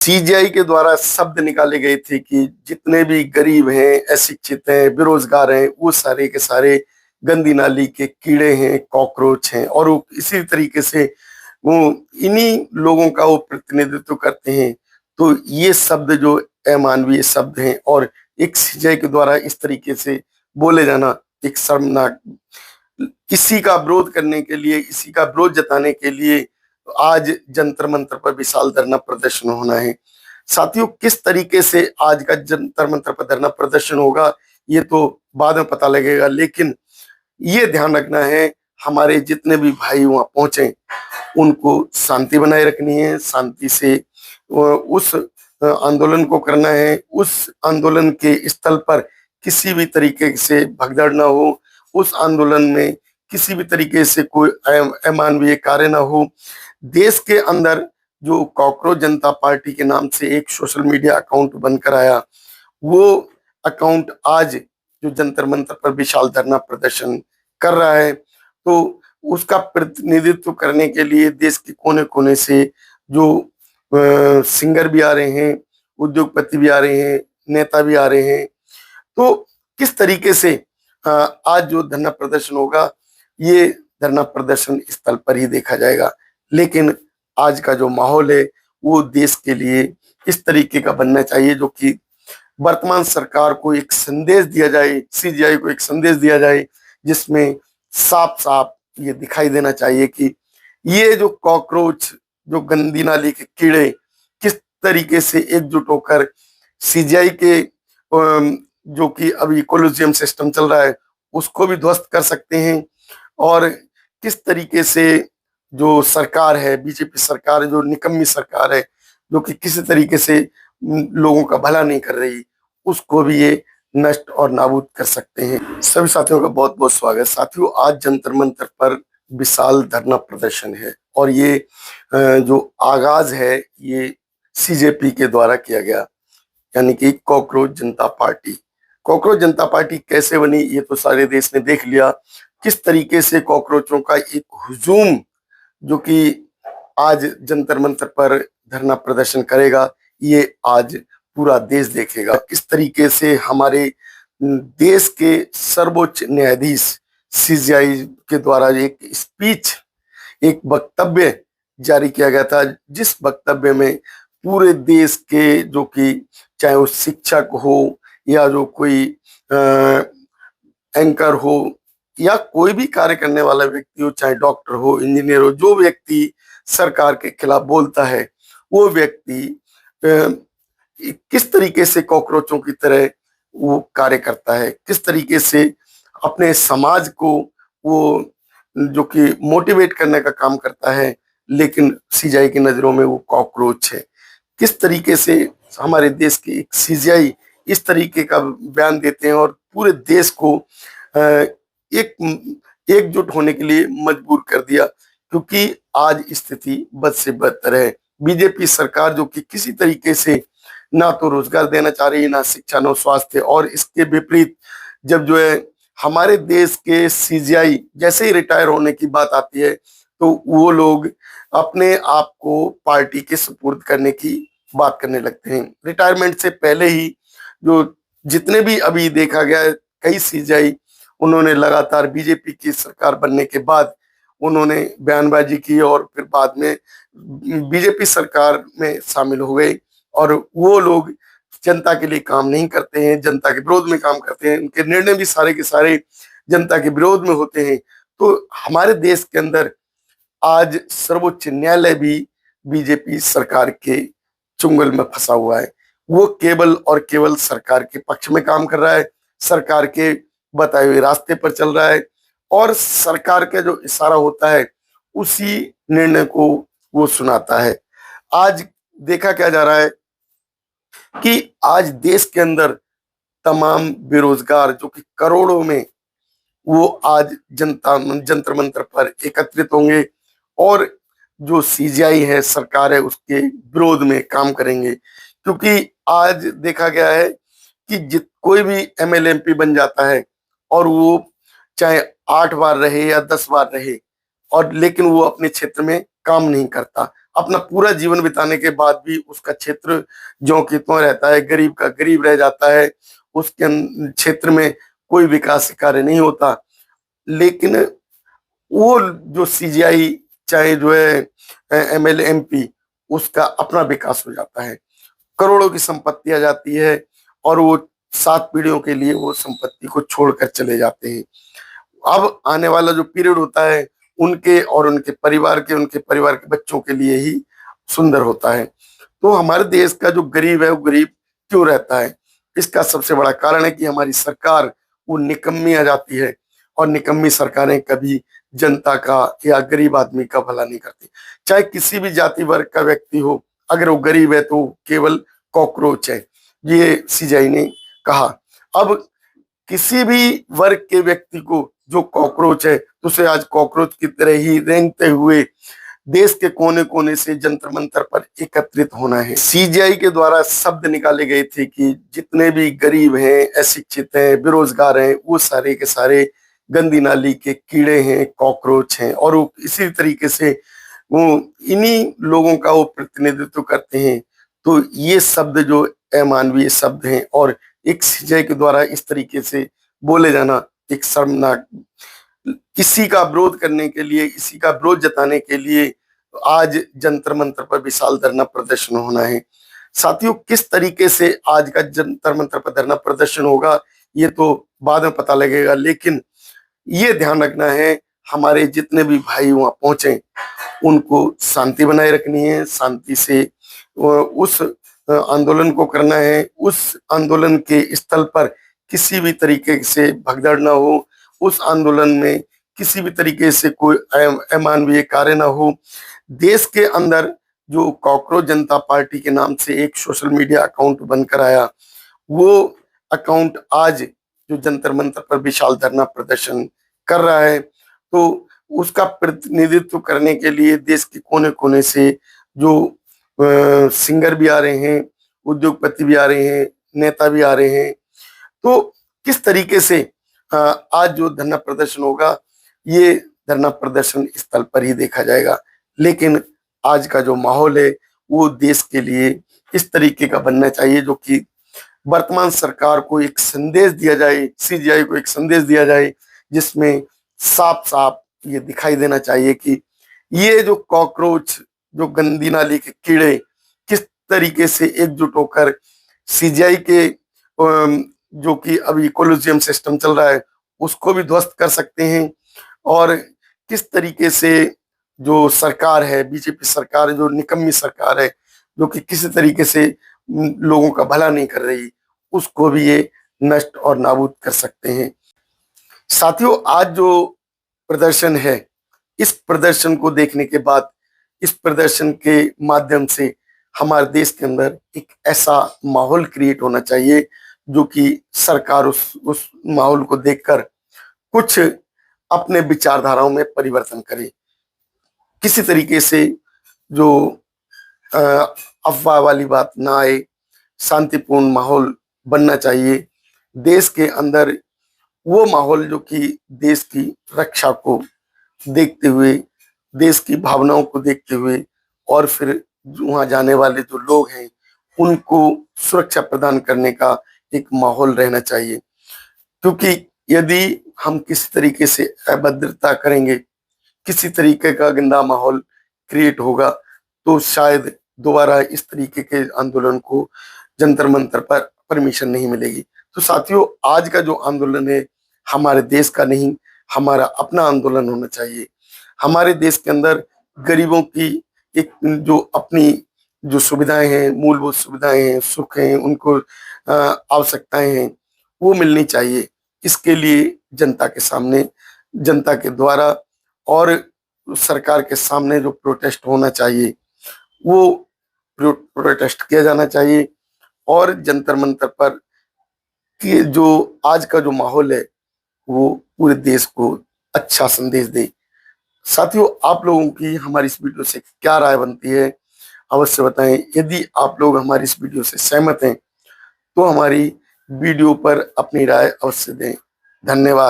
CGI के द्वारा शब्द निकाले गए थे कि जितने भी गरीब हैं, अशिक्षित हैं, बेरोजगार हैं, वो सारे के सारे गंदी नाली के कीड़े हैं, कॉकरोच हैं। और वो इसी तरीके से वो इन्हीं लोगों का वो प्रतिनिधित्व करते हैं। तो ये शब्द जो अमानवीय शब्द हैं और एक सीजीआई के द्वारा इस तरीके से बोले जाना एक शर्मनाक। इसी का विरोध करने के लिए, इसी का विरोध जताने के लिए आज जंतर मंतर पर विशाल धरना प्रदर्शन होना है। साथियों, किस तरीके से आज का जंतर मंतर पर धरना प्रदर्शन होगा ये तो बाद में पता लगेगा, लेकिन ये ध्यान रखना है हमारे जितने भी भाई वहां पहुंचे उनको शांति बनाए रखनी है, शांति से उस आंदोलन को करना है। उस आंदोलन के स्थल पर किसी भी तरीके से भगदड़ ना हो, उस आंदोलन में किसी भी तरीके से कोई अमानवीय कार्य ना हो। देश के अंदर जो कॉकरोच जनता पार्टी के नाम से एक सोशल मीडिया अकाउंट बनकर आया, वो अकाउंट आज जो जंतर मंतर पर विशाल धरना प्रदर्शन कर रहा है, तो उसका प्रतिनिधित्व करने के लिए देश के कोने कोने से जो सिंगर भी आ रहे हैं, उद्योगपति भी आ रहे हैं, नेता भी आ रहे हैं। तो किस तरीके से आज जो धरना प्रदर्शन होगा, ये धरना प्रदर्शन स्थल पर ही देखा जाएगा। लेकिन आज का जो माहौल है वो देश के लिए इस तरीके का बनना चाहिए जो कि वर्तमान सरकार को एक संदेश दिया जाए, सीजीआई को एक संदेश दिया जाए, जिसमें साफ साफ ये दिखाई देना चाहिए कि ये जो कॉकरोच, जो गंदी नाली के कीड़े किस तरीके से एकजुट होकर सीजीआई के जो कि अभी कोलोजियम सिस्टम चल रहा है उसको भी ध्वस्त कर सकते हैं। और किस तरीके से जो सरकार है, बीजेपी सरकार है, जो निकम्मी सरकार है, जो कि किसी तरीके से लोगों का भला नहीं कर रही, उसको भी ये नष्ट और नाबूद कर सकते हैं। सभी साथियों का बहुत बहुत स्वागत। साथियों, आज जंतर मंतर पर विशाल धरना प्रदर्शन है और ये जो आगाज है ये सीजेपी के द्वारा किया गया, यानी कि कॉकरोच जनता पार्टी। कॉकरोच जनता पार्टी कैसे बनी ये तो सारे देश ने देख लिया। किस तरीके से कॉकरोचों का एक हुजूम जो कि आज जंतर मंतर पर धरना प्रदर्शन करेगा, ये आज पूरा देश देखेगा। किस तरीके से हमारे देश के सर्वोच्च न्यायाधीश सीजीआई के द्वारा एक स्पीच, एक वक्तव्य जारी किया गया था, जिस वक्तव्य में पूरे देश के जो कि चाहे वो शिक्षक हो या जो कोई एंकर हो या कोई भी कार्य करने वाला व्यक्ति हो, चाहे डॉक्टर हो, इंजीनियर हो, जो व्यक्ति सरकार के खिलाफ बोलता है वो व्यक्ति किस तरीके से कॉकरोचों की तरह वो कार्य करता है, किस तरीके से अपने समाज को वो जो कि मोटिवेट करने का काम करता है, लेकिन सीजीआई की नजरों में वो कॉकरोच है। किस तरीके से हमारे देश के एक सीजीआई इस तरीके का बयान देते हैं और पूरे देश को एक एकजुट होने के लिए मजबूर कर दिया, क्योंकि आज स्थिति बद से बदतर है। बीजेपी सरकार जो कि किसी तरीके से ना तो रोजगार देना चाह रही है, ना शिक्षा, ना स्वास्थ्य, और इसके विपरीत जब जो है हमारे देश के सीजीआई जैसे ही रिटायर होने की बात आती है तो वो लोग अपने आप को पार्टी के सुपुर्द करने की बात करने लगते हैं। रिटायरमेंट से पहले ही जो जितने भी अभी देखा गया है, कई सीजीआई उन्होंने लगातार बीजेपी की सरकार बनने के बाद उन्होंने बयानबाजी की और फिर बाद में बीजेपी सरकार में शामिल हो गए। और वो लोग जनता के लिए काम नहीं करते हैं, जनता के विरोध में काम करते हैं, उनके निर्णय भी सारे के सारे जनता के विरोध में होते हैं। तो हमारे देश के अंदर आज सर्वोच्च न्यायालय भी बीजेपी सरकार के चुंगल में फंसा हुआ है। वो केवल और केवल सरकार के पक्ष में काम कर रहा है, सरकार के बताए हुए रास्ते पर चल रहा है और सरकार का जो इशारा होता है उसी निर्णय को वो सुनाता है। आज देखा क्या जा रहा है कि आज देश के अंदर तमाम बेरोजगार जो कि करोड़ों में, वो आज जंतर मंतर पर एकत्रित होंगे और जो सीजीआई है, सरकार है, उसके विरोध में काम करेंगे। क्योंकि आज देखा गया है कि कोई भी एमएलए एमपी बन जाता है और वो चाहे 8 बार रहे या 10 बार रहे, और लेकिन वो अपने क्षेत्र में काम नहीं करता, अपना पूरा जीवन बिताने के बाद भी उसका क्षेत्र ज्यों की त्यों रहता है, गरीब का गरीब रह जाता है, उसके क्षेत्र में कोई विकास कार्य नहीं होता। लेकिन वो जो सीजीआई, चाहे जो है एमएलए एमपी, उसका अपना विकास हो जाता है, करोड़ों की संपत्ति आ जाती है और वो 7 पीढ़ियों के लिए वो संपत्ति को छोड़कर चले जाते हैं। अब आने वाला जो पीरियड होता है उनके और उनके परिवार के बच्चों के लिए ही सुंदर होता है। तो हमारे देश का जो गरीब है वो गरीब क्यों रहता है? इसका सबसे बड़ा कारण है कि हमारी सरकार वो निकम्मी आ जाती है, और निकम्मी सरकारें कभी जनता का या गरीब आदमी का भला नहीं करती। चाहे किसी भी जाति वर्ग का व्यक्ति हो, अगर वो गरीब है तो वो केवल कॉकरोच है, ये सीजाई ने कहा। अब किसी भी वर्ग के व्यक्ति को जो कॉकरोच है, तो उसे आज कॉकरोच की तरह ही रेंगते हुए देश के कोने कोने से जंतर मंतर पर एकत्रित होना है। सीजीआई के द्वारा शब्द निकाले गए थे कि जितने भी गरीब हैं, अशिक्षित हैं, बेरोजगार हैं, वो सारे के सारे गंदी नाली के कीड़े हैं, कॉकरोच हैं, और वो इसी तरीके से वो इन्हीं लोगों का वो प्रतिनिधित्व करते हैं। तो ये शब्द जो अमानवीय शब्द हैं, और एक सीजीआई के द्वारा इस तरीके से बोले जाना एक शर्मनाक, किसी का विरोध करने के लिए, इसी का विरोध जताने के लिए आज जंतर मंतर पर विशाल धरना प्रदर्शन होना है। साथियों, किस तरीके से आज का जंतर मंतर पर धरना प्रदर्शन होगा ये तो बाद में पता लगेगा, लेकिन ये ध्यान रखना है हमारे जितने भी भाई वहां पहुंचे उनको शांति बनाए रखनी है, शांति से उस आंदोलन को करना है। उस आंदोलन के स्थल पर किसी भी तरीके से भगदड़ ना हो, उस आंदोलन में किसी भी तरीके से कोई अमानवीय कार्य ना हो। देश के अंदर जो कॉकरोच जनता पार्टी के नाम से एक सोशल मीडिया अकाउंट बनकर आया, वो अकाउंट आज जो जंतर मंतर पर विशाल धरना प्रदर्शन कर रहा है, तो उसका प्रतिनिधित्व करने के लिए देश के कोने कोने से जो सिंगर भी आ रहे हैं, उद्योगपति भी आ रहे हैं, नेता भी आ रहे हैं। तो किस तरीके से आज जो धरना प्रदर्शन होगा, ये धरना प्रदर्शन स्थल पर ही देखा जाएगा। लेकिन आज का जो माहौल है वो देश के लिए इस तरीके का बनना चाहिए जो कि वर्तमान सरकार को एक संदेश दिया जाए, सीजीआई को एक संदेश दिया जाए, जिसमें साफ साफ ये दिखाई देना चाहिए कि ये जो कॉकरोच, जो गंदी नाली के कीड़े किस तरीके से एकजुट होकर सीजीआई के जो कि अभी कोलोजियम सिस्टम चल रहा है उसको भी ध्वस्त कर सकते हैं, और किस तरीके से जो सरकार है, बीजेपी सरकार है, जो निकम्मी सरकार है, जो कि किसी तरीके से लोगों का भला नहीं कर रही, उसको भी ये नष्ट और नाबूद कर सकते हैं। साथियों, आज जो प्रदर्शन है, इस प्रदर्शन को देखने के बाद, इस प्रदर्शन के माध्यम से हमारे देश के अंदर एक ऐसा माहौल क्रिएट होना चाहिए जो कि सरकार उस माहौल को देखकर कुछ अपने विचारधाराओं में परिवर्तन करे। किसी तरीके से जो अफवाह वाली बात ना आए, शांतिपूर्ण माहौल बनना चाहिए देश के अंदर। वो माहौल जो कि देश की रक्षा को देखते हुए, देश की भावनाओं को देखते हुए, और फिर वहां जाने वाले जो लोग हैं उनको सुरक्षा प्रदान करने का एक माहौल रहना चाहिए। क्योंकि यदि हम किसी तरीके से अभद्रता करेंगे, किसी तरीके का गंदा माहौल क्रिएट होगा, तो शायद दोबारा इस तरीके के आंदोलन को जंतर मंतर पर परमिशन नहीं मिलेगी। तो साथियों, आज का जो आंदोलन है हमारे देश का नहीं, हमारा अपना आंदोलन होना चाहिए। हमारे देश के अंदर गरीबों की एक जो अपनी जो सुविधाएं हैं, मूलभूत सुविधाएं हैं, सुख हैं, उनको आवश्यकताएं हैं, वो मिलनी चाहिए। इसके लिए जनता के सामने, जनता के द्वारा और सरकार के सामने जो प्रोटेस्ट होना चाहिए वो प्रोटेस्ट किया जाना चाहिए, और जंतर मंतर पर कि जो आज का जो माहौल है वो पूरे देश को अच्छा संदेश दे। साथियों, आप लोगों की हमारी इस वीडियो से क्या राय बनती है अवश्य बताएं। यदि आप लोग हमारी इस वीडियो से सहमत हैं तो हमारी वीडियो पर अपनी राय अवश्य दें। धन्यवाद।